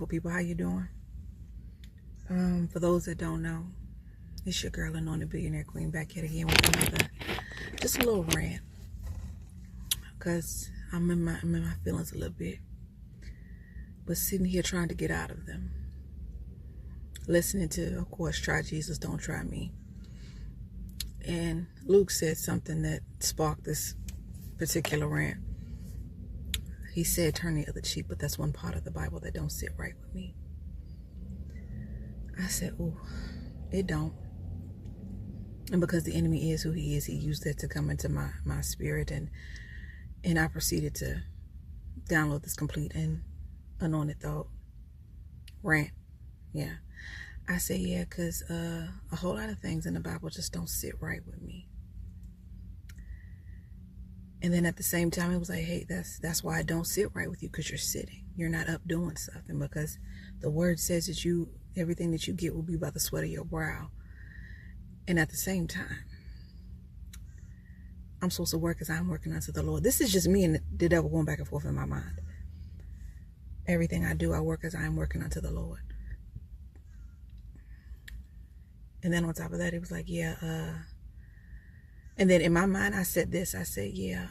beautiful people. How you doing? For those that don't know, it's your girl, Anointed Billionaire Queen, back yet again with another, just a little rant, because I'm in my feelings a little bit, but sitting here trying to get out of them, listening to, of course, Try Jesus, Don't Try Me. And Luke said something that sparked this particular rant. He said, turn the other cheek, but that's one part of the Bible that don't sit right with me. I said, oh, it don't. And because the enemy is who he is, he used that to come into my spirit, and I proceeded to download this complete and anointed thought rant. Yeah. I say, yeah, because a whole lot of things in the Bible just don't sit right with me. And then at the same time, it was like, hey, that's why I don't sit right with you, because you're sitting. You're not up doing something, because the word says that everything that you get will be by the sweat of your brow. And at the same time, I'm supposed to work as I'm working unto the Lord. This is just me and the devil going back and forth in my mind. Everything I do, I work as I am working unto the Lord. And then on top of that, it was like, yeah, and then in my mind, I said this. I said, yeah,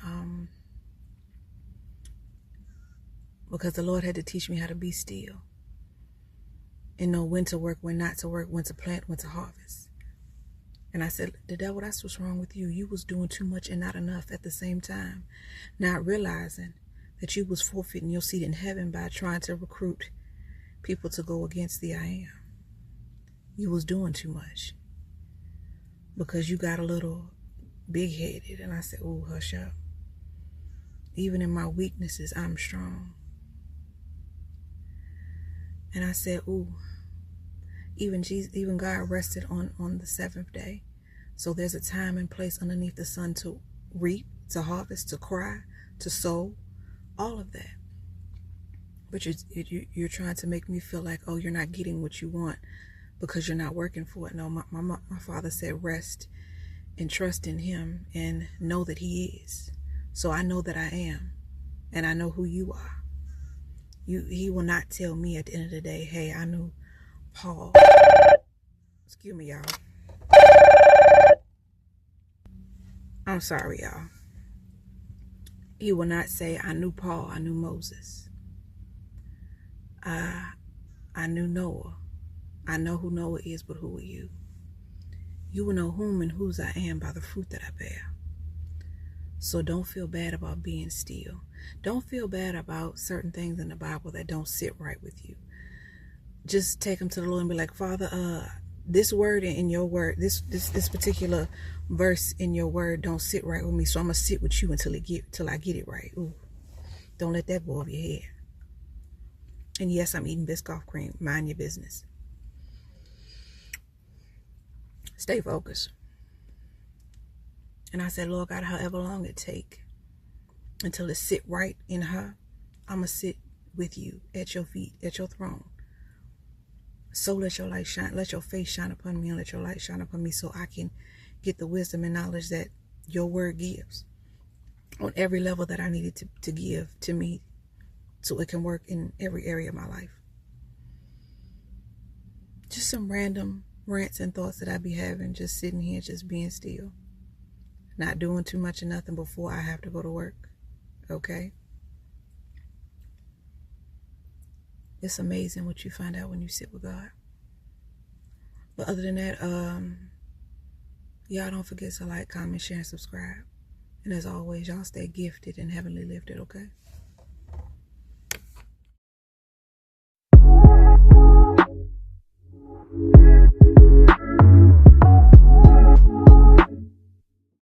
because the Lord had to teach me how to be still and know when to work, when not to work, when to plant, when to harvest. And I said, the devil, that's what's wrong with you. You was doing too much and not enough at the same time, not realizing that you was forfeiting your seat in heaven by trying to recruit people to go against the I am. You was doing too much because you got a little big-headed. And I said, oh, hush up. Even in my weaknesses, I'm strong. And I said, oh, even God rested on the seventh day. So there's a time and place underneath the sun to reap, to harvest, to cry, to sow, all of that. But you're trying to make me feel like, oh, you're not getting what you want because you're not working for it. No, my father said rest and trust in him and know that he is. So I know that I am, and I know who you are. He will not tell me at the end of the day, hey, I knew Paul. Excuse me, y'all. I'm sorry, y'all. He will not say, I knew Paul, I knew Moses. I knew Noah. I know who Noah is, but who are you? You will know whom and whose I am by the fruit that I bear. So don't feel bad about being still. Don't feel bad about certain things in the Bible that don't sit right with you. Just take them to the Lord and be like, Father, this word in your word, this particular verse in your word don't sit right with me. So I'm gonna sit with you until I get it right. Ooh, don't let that go over your head. And yes, I'm eating Biscoff cream. Mind your business. Stay focused. And I said, Lord God, however long it take until it sit right in her, I'm going to sit with you at your feet, at your throne. So let your light shine, let your face shine upon me, and let your light shine upon me, so I can get the wisdom and knowledge that your word gives on every level that I needed to give to me, so it can work in every area of my life. Just some random rants and thoughts that I be having, just sitting here, just being still, not doing too much of nothing before I have to go to work. Okay? It's amazing what you find out when you sit with God. But other than that, y'all don't forget to like, comment, share, and subscribe. And as always, y'all stay gifted and heavenly lifted, okay?